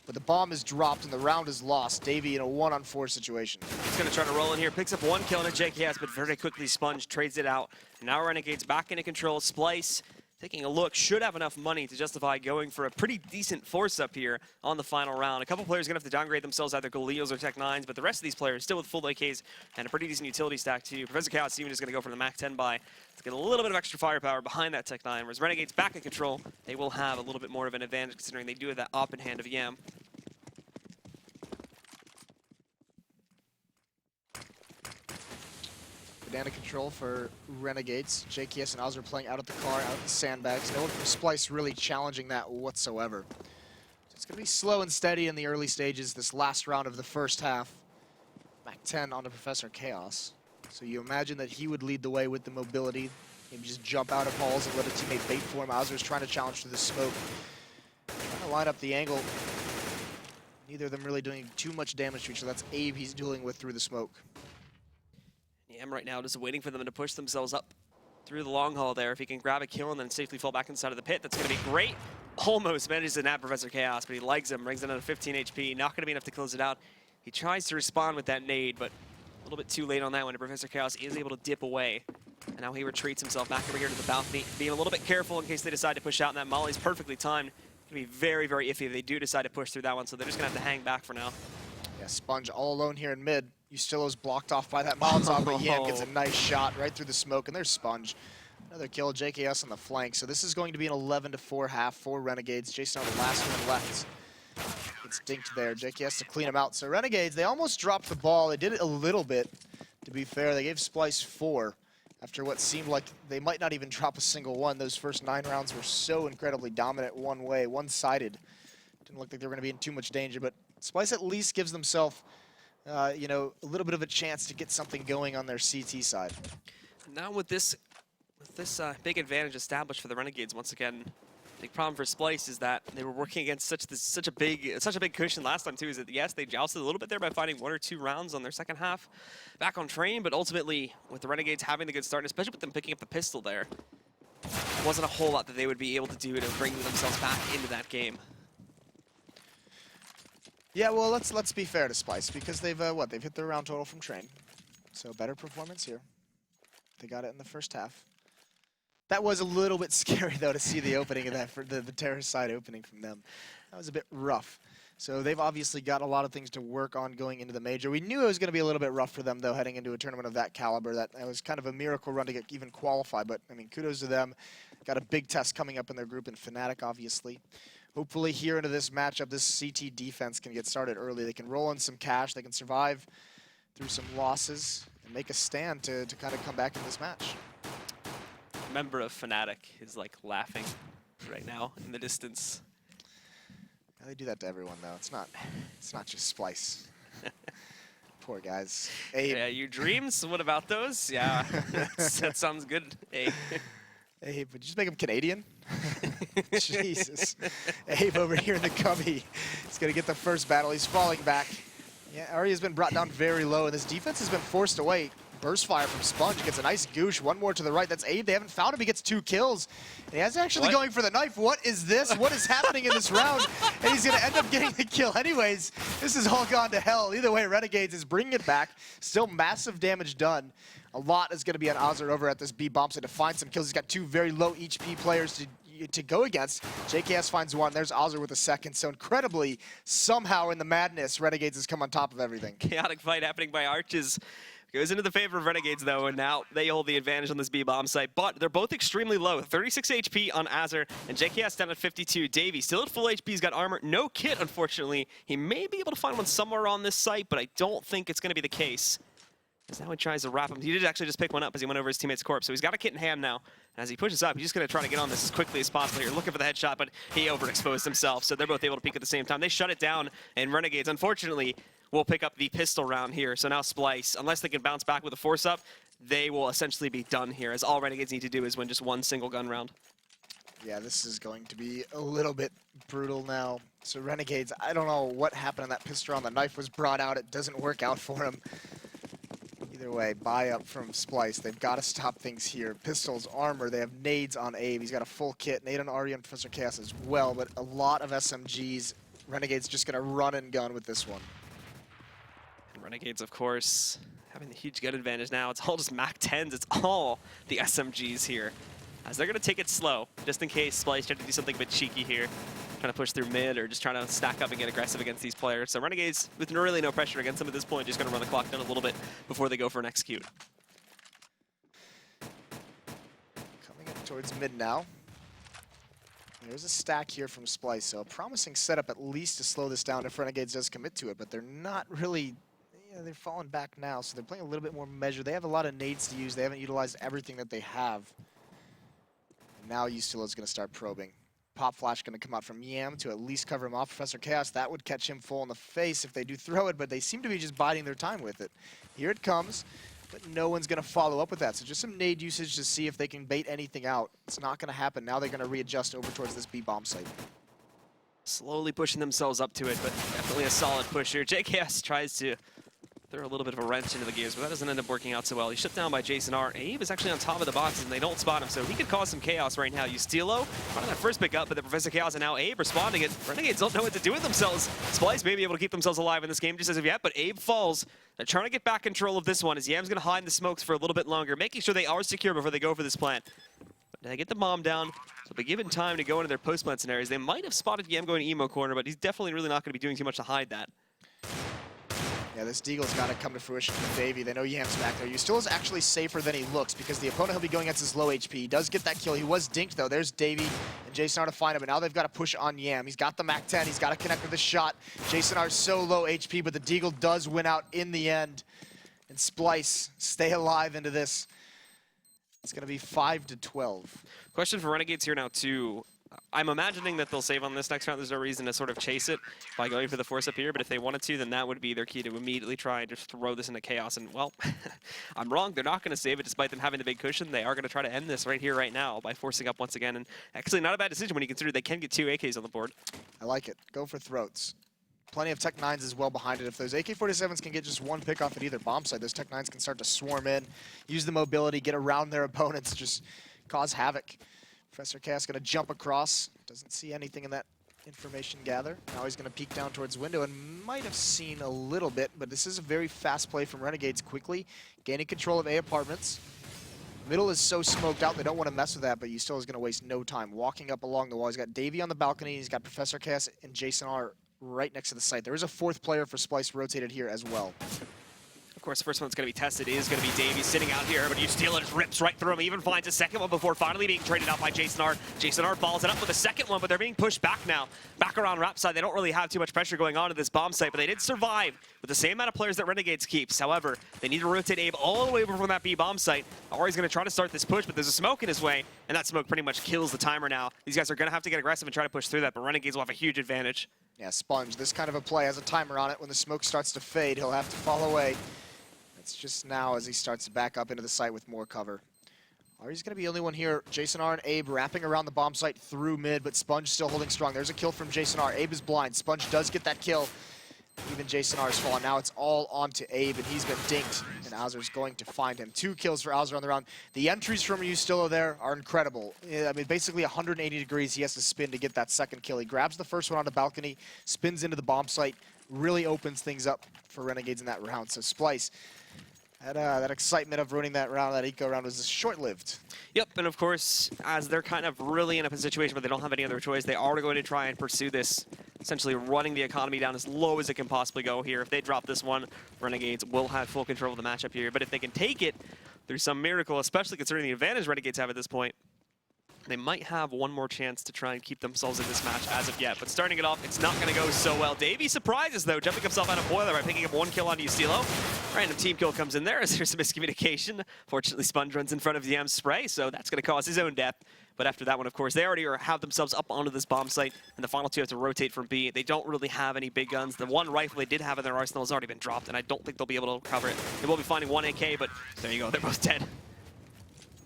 but the bomb is dropped and the round is lost. Davey in a 1-on-4 situation. He's gonna try to roll in here, picks up 1 kill in a JKS, but very quickly Sponge trades it out. And now Renegades back into control. Splyce taking a look, should have enough money to justify going for a pretty decent force up here on the final round. A couple players going to have to downgrade themselves, either Galeos or Tech 9s, but the rest of these players still with full AKs and a pretty decent utility stack too. Professor Chaos even is going to go for the Mac 10 buy to get a little bit of extra firepower behind that Tech 9, whereas Renegades back in control, they will have a little bit more of an advantage considering they do have that op in hand of Yam. Banana control for Renegades. JKS and Ozer playing out of the car, out of the sandbags. No one from Splyce really challenging that whatsoever. So it's going to be slow and steady in the early stages, this last round of the first half. Mac 10 onto Professor Chaos. So you imagine that he would lead the way with the mobility. Maybe just jump out of halls and let a teammate bait for him. Ozer's trying to challenge through the smoke. Trying to line up the angle. Neither of them really doing too much damage to each other. That's Abe he's dealing with through the smoke. Yam right now just waiting for them to push themselves up through the long haul there. If he can grab a kill and then safely fall back inside of the pit, that's going to be great. Almost manages to nab Professor Chaos, but he legs him, brings it another 15 HP. Not going to be enough to close it out. He tries to respond with that nade, but a little bit too late on that one. Professor Chaos is able to dip away. And now he retreats himself back over here to the balcony, being a little bit careful in case they decide to push out. And that Molly's perfectly timed. It's going to be very, very iffy if they do decide to push through that one, so they're just going to have to hang back for now. Yeah, Sponge all alone here in mid. Ustillo's blocked off by that Molotov, but Yam gets a nice shot right through the smoke, and there's Sponge. Another kill, JKS on the flank. So this is going to be an 11-4 half for Renegades. Jason on the last one left. Gets dinked there. JKS to clean him out. So Renegades, they almost dropped the ball. They did it a little bit, to be fair. They gave Splyce 4 after what seemed like they might not even drop a single one. Those first 9 rounds were so incredibly dominant one way, one-sided. Didn't look like they were going to be in too much danger, but Splyce at least gives themselves you know, a little bit of a chance to get something going on their CT side. Now with this big advantage established for the Renegades, once again, big problem for Splyce is that they were working against such a big cushion last time too. Is that yes, they jousted a little bit there by finding 1 or 2 rounds on their second half back on train, but ultimately with the Renegades having the good start, and especially with them picking up the pistol there, wasn't a whole lot that they would be able to do to bring themselves back into that game. Yeah, well, let's be fair to Splyce because they've they've hit their round total from train, so better performance here. They got it in the first half. That was a little bit scary though to see the opening of that for the terrorist side opening from them. That was a bit rough. So they've obviously got a lot of things to work on going into the major. We knew it was going to be a little bit rough for them though, heading into a tournament of that caliber. That was kind of a miracle run to get even qualified. But I mean, kudos to them. Got a big test coming up in their group in Fnatic, obviously. Hopefully here into this matchup, this CT defense can get started early. They can roll in some cash. They can survive through some losses and make a stand to kind of come back in this match. A member of Fnatic is like laughing right now in the distance. Yeah, they do that to everyone though. It's not just Splyce. Poor guys. Abe. Yeah, your dreams? What about those? Yeah, that sounds good. Hey. Abe, would you just make him Canadian? Jesus. Abe over here in the cubby. He's going to get the first battle. He's falling back. Yeah, Ari has been brought down very low, and this defense has been forced away. Burst fire from Sponge, gets a nice goosh. One more to the right, that's Abe. They haven't found him, he gets 2 kills. And he's actually going for the knife. What is this? What is happening in this round? And he's gonna end up getting the kill anyways. This has all gone to hell. Either way, Renegades is bringing it back. Still massive damage done. A lot is gonna be on Ozzer over at this B bomb site to find some kills. He's got 2 very low HP players to go against. JKS finds 1, there's Ozzer with a second. So incredibly, somehow in the madness, Renegades has come on top of everything. Chaotic fight happening by Arches. Goes into the favor of Renegades, though, and now they hold the advantage on this B-bomb site. But they're both extremely low. 36 HP on Ozzer, and JKS down at 52. Davey still at full HP. He's got armor. No kit, unfortunately. He may be able to find one somewhere on this site, but I don't think it's going to be the case. Because now he tries to wrap him. He did actually just pick one up as he went over his teammate's corpse. So he's got a kit in hand now. And as he pushes up, he's just going to try to get on this as quickly as possible here. Looking for the headshot, but he overexposed himself. So they're both able to peek at the same time. They shut it down, and Renegades, unfortunately, will pick up the pistol round here. So now Splyce, unless they can bounce back with a force up, they will essentially be done here, as all Renegades need to do is win just 1 single gun round. Yeah, this is going to be a little bit brutal now. So Renegades, I don't know what happened on that pistol round. The knife was brought out. It doesn't work out for him. Either way, buy up from Splyce. They've got to stop things here. Pistols, armor, they have nades on Abe. He's got a full kit. Nade on Arya and Professor Chaos as well, but a lot of SMGs. Renegades just going to run and gun with this one. Renegades, of course, having the huge gun advantage now. It's all just MAC-10s. It's all the SMGs here. As they're going to take it slow, just in case Splyce trying to do something a bit cheeky here. Trying to push through mid or just trying to stack up and get aggressive against these players. So Renegades, with really no pressure against them at this point, just going to run the clock down a little bit before they go for an execute. Coming up towards mid now. There's a stack here from Splyce, so a promising setup at least to slow this down if Renegades does commit to it, but they're not really... Yeah, they're falling back now, so they're playing a little bit more measured. They have a lot of nades to use. They haven't utilized everything that they have. And now Ustilo is going to start probing. Pop flash going to come out from Yam to at least cover him off. Professor Chaos, that would catch him full in the face if they do throw it, but they seem to be just biding their time with it. Here it comes, but no one's going to follow up with that. So just some nade usage to see if they can bait anything out. It's not going to happen. Now they're going to readjust over towards this B-bomb site. Slowly pushing themselves up to it, but definitely a solid push here. JKS tries to throw a little bit of a wrench into the gears, but that doesn't end up working out so well. He's shut down by Jason R. Abe is actually on top of the boxes, and they don't spot him, so he could cause some chaos right now. Ustilo, on that first pick up, but the Professor Chaos and now Abe responding it. Renegades don't know what to do with themselves. Splyce may be able to keep themselves alive in this game just as of yet, but Abe falls. They're trying to get back control of this one as Yam's going to hide in the smokes for a little bit longer, making sure they are secure before they go for this plant. But they get the bomb down, so they're given time to go into their post-plant scenarios. They might have spotted Yam going to emo corner, but he's definitely really not going to be doing too much to hide that. Yeah, this Deagle's got to come to fruition for Davey. They know Yam's back there. Ustilo's actually safer than he looks because the opponent he'll be going against is low HP. He does get that kill. He was dinked, though. There's Davey and Jason R to find him, but now they've got to push on Yam. He's got the MAC-10. He's got to connect with the shot. Jason R's so low HP, but the Deagle does win out in the end. And Splyce stay alive into this. It's going to be 5-12. Question for Renegades here now, too. I'm imagining that they'll save on this next round. There's no reason to sort of chase it by going for the force up here, but if they wanted to, then that would be their key to immediately try and just throw this into chaos. And, well, I'm wrong. They're not going to save it despite them having the big cushion. They are going to try to end this right here, right now by forcing up once again. And actually not a bad decision when you consider they can get 2 AKs on the board. I like it. Go for throats. Plenty of Tech 9s as well behind it. If those AK-47s can get just one pick off at either bomb site, those Tech 9s can start to swarm in, use the mobility, get around their opponents, just cause havoc. Professor Chaos going to jump across. Doesn't see anything in that information gather. Now he's going to peek down towards window and might have seen a little bit, but this is a very fast play from Renegades quickly, gaining control of A apartments. Middle is so smoked out, they don't want to mess with that, but Ustilo is going to waste no time walking up along the wall. He's got Davey on the balcony. He's got Professor Chaos and Jason R right next to the site. There is a 4th player for Splyce rotated here as well. Of course, the first one that's going to be tested is going to be Davey sitting out here, but Ustilo just rips right through him, even finds a second one before finally being traded out by Jason R. Jason R follows it up with a second one, but they're being pushed back now. Back around Rap side, they don't really have too much pressure going on at this bomb site, but they did survive with the same amount of players that Renegades keeps. However, they need to rotate Abe all the way over from that B bomb site. Ari's going to try to start this push, but there's a smoke in his way, and that smoke pretty much kills the timer now. These guys are going to have to get aggressive and try to push through that, but Renegades will have a huge advantage. Yeah, Sponge, this kind of a play has a timer on it. When the smoke starts to fade, he'll have to fall away. It's just now as he starts to back up into the site with more cover. Ari's going to be the only one here. Jason R and Abe wrapping around the bomb site through mid, but Sponge still holding strong. There's a kill from Jason R. Abe is blind. Sponge does get that kill. Even Jason R is fallen. Now it's all onto Abe, and he's been dinked, and Azur's going to find him. 2 kills for Azur on the round. The entries from Ustillo there are incredible. I mean, basically 180 degrees he has to spin to get that second kill. He grabs the first one on the balcony, spins into the bomb site, really opens things up for Renegades in that round. So Splyce, that excitement of ruining that round, that eco round, was short-lived. Yep, and of course, as they're kind of really in a situation where they don't have any other choice, they are going to try and pursue this, essentially running the economy down as low as it can possibly go here. If they drop this one, Renegades will have full control of the matchup here. But if they can take it through some miracle, especially considering the advantage Renegades have at this point, they might have one more chance to try and keep themselves in this match as of yet. But starting it off, it's not going to go so well. Davey surprises, though, jumping himself out of boiler by picking up 1 kill on Ustillo. Random team kill comes in there as there's some miscommunication. Fortunately, Sponge runs in front of Yam's spray, so that's going to cause his own death. But after that one, of course, they already have themselves up onto this bomb site, and the final 2 have to rotate from B. They don't really have any big guns. The 1 rifle they did have in their arsenal has already been dropped, and I don't think they'll be able to recover it. They will be finding 1 AK, but there you go, they're both dead.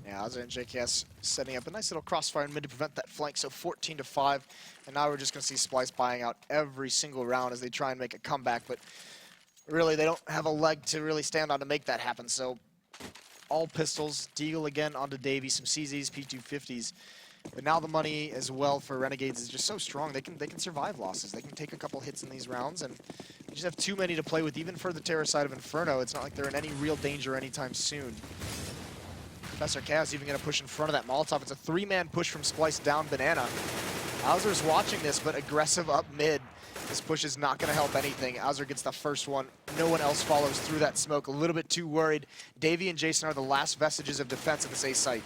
Yeah, Azur and JKS setting up a nice little crossfire in mid to prevent that flank, so 14-5. And now we're just going to see Splyce buying out every single round as they try and make a comeback, but really they don't have a leg to really stand on to make that happen. So all pistols, Deagle again onto Davey, some CZs, P250s. But now the money as well for Renegades is just so strong. They can survive losses. They can take a couple hits in these rounds, and they just have too many to play with. Even for the terror side of Inferno, it's not like they're in any real danger anytime soon. Professor Chaos even going to push in front of that Molotov. It's a 3-man push from Splyce down Banana. Azur's watching this, but aggressive up mid. This push is not going to help anything. Azur gets the first one. No one else follows through that smoke. A little bit too worried. Davey and Jason are the last vestiges of defense at this A site.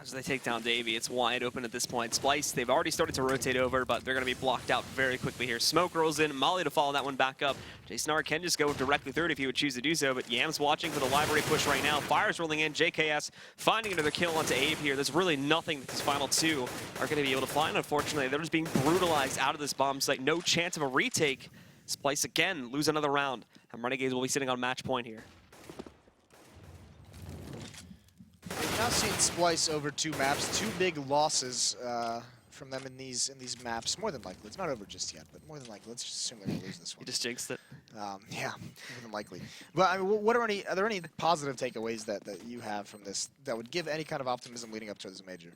As they take down Davey, it's wide open at this point. Splyce, they've already started to rotate over, but they're going to be blocked out very quickly here. Smoke rolls in, Molly to follow that one back up. Jason R can just go directly through it if he would choose to do so, but Yam's watching for the library push right now. Fire's rolling in, JKS finding another kill onto Abe here. There's really nothing that these final 2 are going to be able to find, unfortunately. They're just being brutalized out of this bomb site. No chance of a retake. Splyce again lose another round, and Renegades will be sitting on match point here. We've now seen Splyce over 2 maps, 2 big losses from them in these maps. More than likely, it's not over just yet, but more than likely, let's just assume they're gonna lose this one. You just jinxed it. Yeah, more than likely. But I mean, are there any positive takeaways that you have from this that would give any kind of optimism leading up to this major?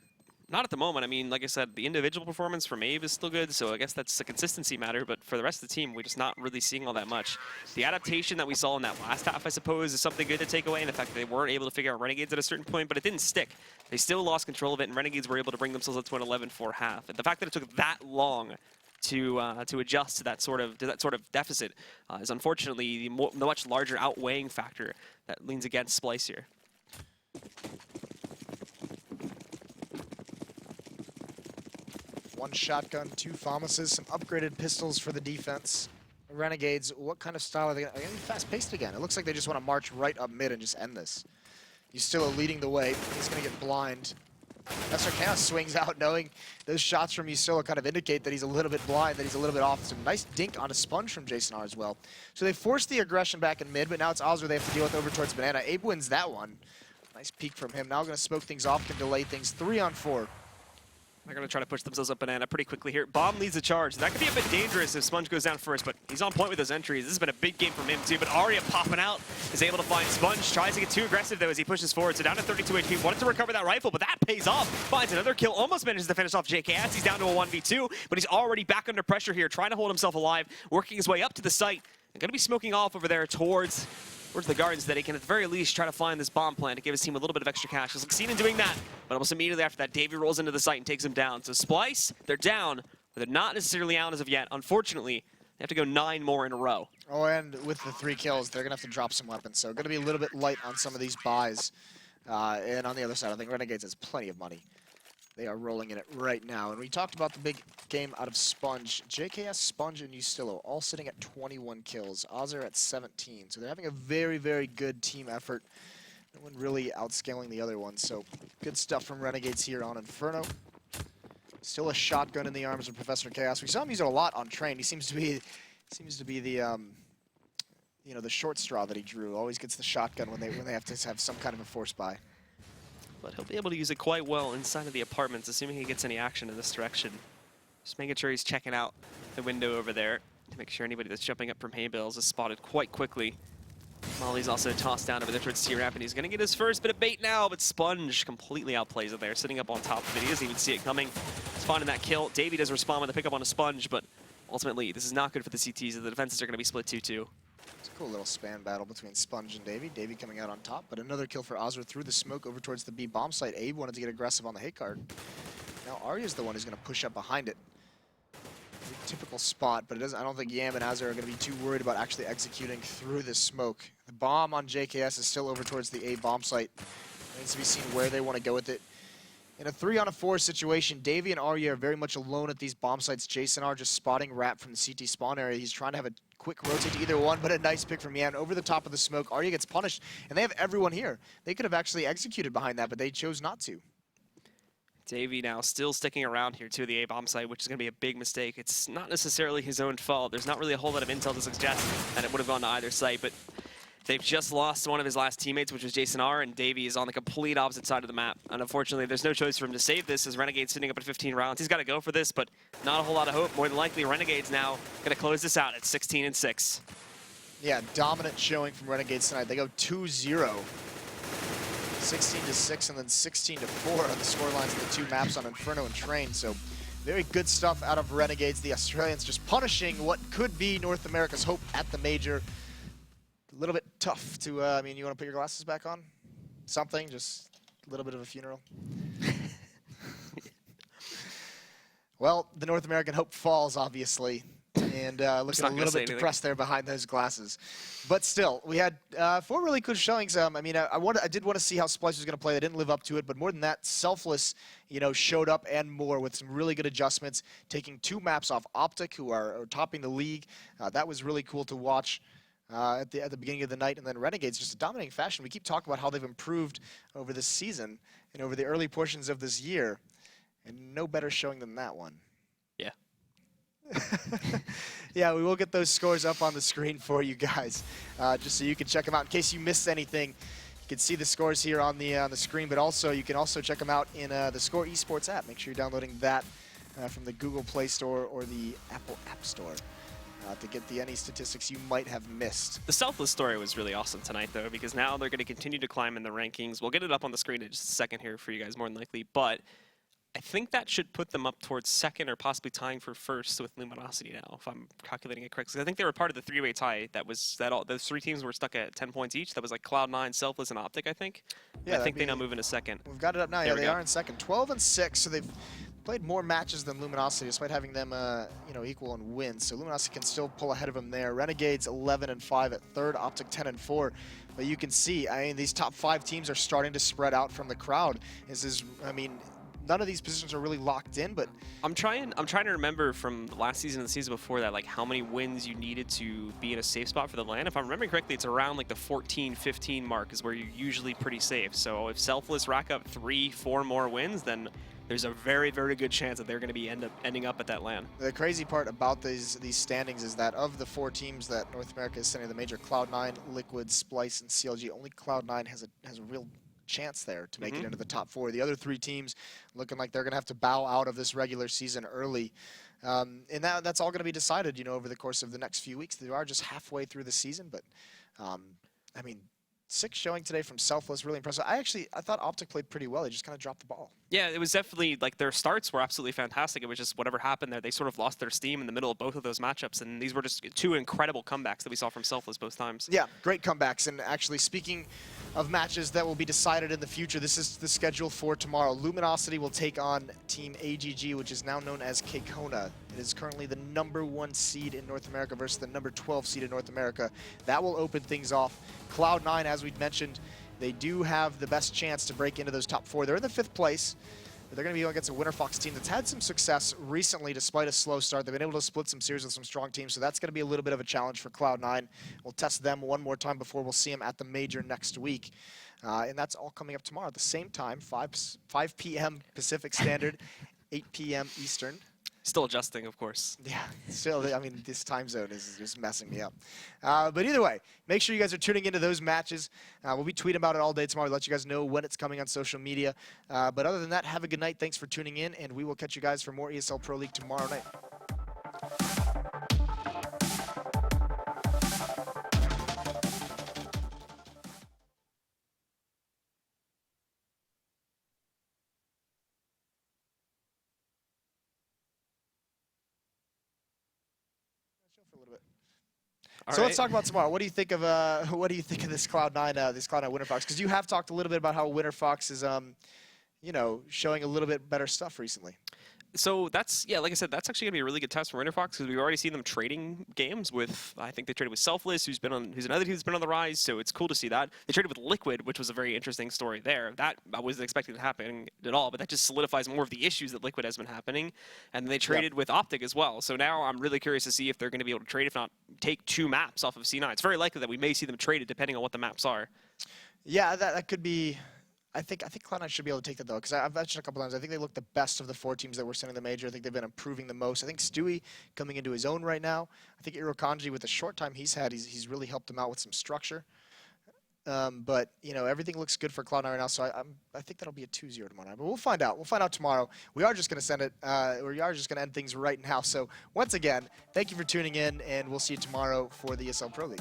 Not at the moment. I mean, like I said, the individual performance from Abe is still good, so I guess that's a consistency matter, but for the rest of the team, we're just not really seeing all that much. The adaptation that we saw in that last half, I suppose, is something good to take away, and the fact that they weren't able to figure out Renegades at a certain point, but it didn't stick. They still lost control of it, and Renegades were able to bring themselves up to an 11-4 half. And the fact that it took that long to adjust to that sort of deficit is unfortunately the much larger outweighing factor that leans against Splyce here. One shotgun, 2 FAMASes, some upgraded pistols for the defense. Renegades, what kind of style are they going to be? Fast-paced again. It looks like they just want to march right up mid and just end this. Ustillo leading the way. He's going to get blind. Professor Chaos swings out, knowing those shots from Ustillo kind of indicate that he's a little bit blind, that he's a little bit off. Some nice dink on a Sponge from Jason R as well. So they forced the aggression back in mid, but now it's Azur they have to deal with over towards Banana. Abe wins that one. Nice peek from him. Now going to smoke things off, can delay things. 3 on 4. They're going to try to push themselves up Banana pretty quickly here. Bomb leads the charge. That could be a bit dangerous if Sponge goes down first, but he's on point with those entries. This has been a big game from him too, but Arya popping out is able to find Sponge. Tries to get too aggressive though as he pushes forward, so down to 32 HP. Wanted to recover that rifle, but that pays off. Finds another kill, almost manages to finish off JKS. He's down to a 1v2, but he's already back under pressure here, trying to hold himself alive, working his way up to the site. And going to be smoking off over there towards the gardens that he can at the very least try to find this bomb plant to give his team a little bit of extra cash. He'll succeed in doing that, but almost immediately after that, Davey rolls into the site and takes him down. So Splyce, they're down, but they're not necessarily out as of yet. Unfortunately, they have to go 9 more in a row. Oh, and with the 3 kills, they're going to have to drop some weapons. So going to be a little bit light on some of these buys. And on the other side, I think Renegades has plenty of money. They are rolling in it right now. And we talked about the big game out of Sponge. JKS, Sponge, and Ustillo all sitting at 21 kills. Azur at 17. So they're having a very, very good team effort. No one really outscaling the other one. So good stuff from Renegades here on Inferno. Still a shotgun in the arms of Professor Chaos. We saw him use it a lot on Train. He seems to be the you know, the short straw that he drew. Always gets the shotgun when they have to have some kind of a force buy. But he'll be able to use it quite well inside of the apartments, assuming he gets any action in this direction. Just making sure he's checking out the window over there to make sure anybody that's jumping up from hay bales is spotted quite quickly. Molly's also tossed down over there towards C-Ramp, and he's going to get his first bit of bait now, but Sponge completely outplays it there, sitting up on top of it. He doesn't even see it coming. He's finding that kill. Davey does respond with a pickup on a Sponge, but ultimately, this is not good for the CTs, as the defenses are going to be split 2-2. It's a cool little span battle between Sponge and Davey. Davey coming out on top, but another kill for Ozra through the smoke over towards the B bomb site. Abe wanted to get aggressive on the hit card. Now Arya's the one who's going to push up behind it. Typical spot, but I don't think Yam and Azar are going to be too worried about actually executing through the smoke. The bomb on JKS is still over towards the A bomb site. It needs to be seen where they want to go with it. In a 3-on-4 situation, Davey and Arya are very much alone at these bomb sites. Jason R just spotting Rap from the CT spawn area. He's trying to have a quick rotate to either one, but a nice pick from Yam over the top of the smoke. Arya gets punished, and they have everyone here. They could have actually executed behind that, but they chose not to. Davey now still sticking around here to the A-bomb site, which is going to be a big mistake. It's not necessarily his own fault. There's not really a whole lot of intel to suggest that it would have gone to either site, but they've just lost one of his last teammates, which was Jason R, and Davey is on the complete opposite side of the map. And unfortunately, there's no choice for him to save this, as Renegade's sitting up at 15 rounds. He's got to go for this, but not a whole lot of hope. More than likely, Renegade's now going to close this out at 16-6. Yeah, dominant showing from Renegades tonight. They go 2-0. 16-6 and then 16-4 on the scorelines of the two maps on Inferno and Train. So very good stuff out of Renegades. The Australians just punishing what could be North America's hope at the major. A little bit tough to, I mean, you want to put your glasses back on? Something, just a little bit of a funeral. Well, the North American hope falls, obviously. And looking a little bit depressed there behind those glasses. But still, we had 4 really good showings. I mean, I did want to see how Splyce was going to play. They didn't live up to it, but more than that, Selfless, you know, showed up and more with some really good adjustments, taking 2 maps off Optic, who are topping the league. That was really cool to watch at the beginning of the night. And then Renegades, just a dominating fashion. We keep talking about how they've improved over this season and over the early portions of this year, and no better showing than that one. Yeah. Yeah, we will get those scores up on the screen for you guys, just so you can check them out. In case you missed anything, you can see the scores here on the screen, but also you can also check them out in the Score Esports app. Make sure you're downloading that from the Google Play Store or the Apple App Store to get any statistics you might have missed. The Selfless story was really awesome tonight, though, because now they're going to continue to climb in the rankings. We'll get it up on the screen in just a second here for you guys, more than likely, but I think that should put them up towards second or possibly tying for first with Luminosity now, if I'm calculating it correctly. I think they were part of the 3-way tie those 3 teams were stuck at 10 points each. That was like Cloud9, Selfless, and Optic, I think. Yeah, I think they now move into second. We've got it up now. Yeah, they are in second. 12-6, so they've played more matches than Luminosity, despite having them you know, equal in wins. So Luminosity can still pull ahead of them there. Renegades 11-5 at third, Optic 10-4. But you can see, I mean, these top 5 teams are starting to spread out from the crowd. I mean, none of these positions are really locked in, but I'm trying to remember from last season and the season before that, like how many wins you needed to be in a safe spot for the LAN. If I'm remembering correctly, it's around like the 14-15 mark is where you're usually pretty safe. So if Selfless rack up 3-4 more wins, then there's a very, very good chance that they're going to be ending up at that LAN. The crazy part about these standings is that of the 4 teams that North America is sending the major, Cloud9, Liquid, Splyce, and CLG, only Cloud9 has a real chance there to make it into the top 4. The other 3 teams looking like they're going to have to bow out of this regular season early. And that's all going to be decided, you know, over the course of the next few weeks. They are just halfway through the season, but I mean, 6 showing today from Selfless, really impressive. I thought Optic played pretty well. They just kind of dropped the ball. Yeah, it was definitely, like, their starts were absolutely fantastic. It was just whatever happened there. They sort of lost their steam in the middle of both of those matchups, and these were just 2 incredible comebacks that we saw from Selfless both times. Yeah, great comebacks. And actually, speaking of matches that will be decided in the future, this is the schedule for tomorrow. Luminosity will take on Team AGG, which is now known as Kekona. It is currently the #1 seed in North America versus the #12 seed in North America. That will open things off. Cloud9, as we'd mentioned, they do have the best chance to break into those top 4. They're in the 5th place, but they're going to be going against a Winter Fox team that's had some success recently despite a slow start. They've been able to split some series with some strong teams, so that's going to be a little bit of a challenge for Cloud9. We'll test them one more time before we'll see them at the major next week. And that's all coming up tomorrow at the same time, 5 p.m. Pacific Standard, 8 p.m. Eastern. Still adjusting, of course. Yeah, still, I mean, this time zone is just messing me up. But either way, make sure you guys are tuning into those matches. We'll be tweeting about it all day tomorrow. We'll let you guys know when it's coming on social media. But other than that, have a good night. Thanks for tuning in, and we will catch you guys for more ESL Pro League tomorrow night. For a little bit. So let's talk about tomorrow. What do you think of this Cloud9 Winter Fox? Because you have talked a little bit about how Winter Fox is you know, showing a little bit better stuff recently. So that's, yeah, like I said, that's actually going to be a really good test for Winter Fox because we've already seen them trading games with, I think they traded with Selfless, who's another team who's been on the rise, so it's cool to see that. They traded with Liquid, which was a very interesting story there. That I wasn't expecting to happen at all, but that just solidifies more of the issues that Liquid has been happening. And then they traded with Optic as well. So now I'm really curious to see if they're going to be able to trade, if not take 2 maps off of C9. It's very likely that we may see them traded depending on what the maps are. Yeah, that could be... I think Cloud9 should be able to take that, though, because I've mentioned a couple times, I think they look the best of the 4 teams that we're sending the major. I think they've been improving the most. I think Stewie coming into his own right now. I think Irokanji, with the short time he's had, he's really helped him out with some structure. But, you know, everything looks good for Cloud9 right now, so I think that'll be a 2-0 tomorrow night. But we'll find out. We'll find out tomorrow. We are just going to send it, or we are just going to end things right now. So, once again, thank you for tuning in, and we'll see you tomorrow for the ESL Pro League.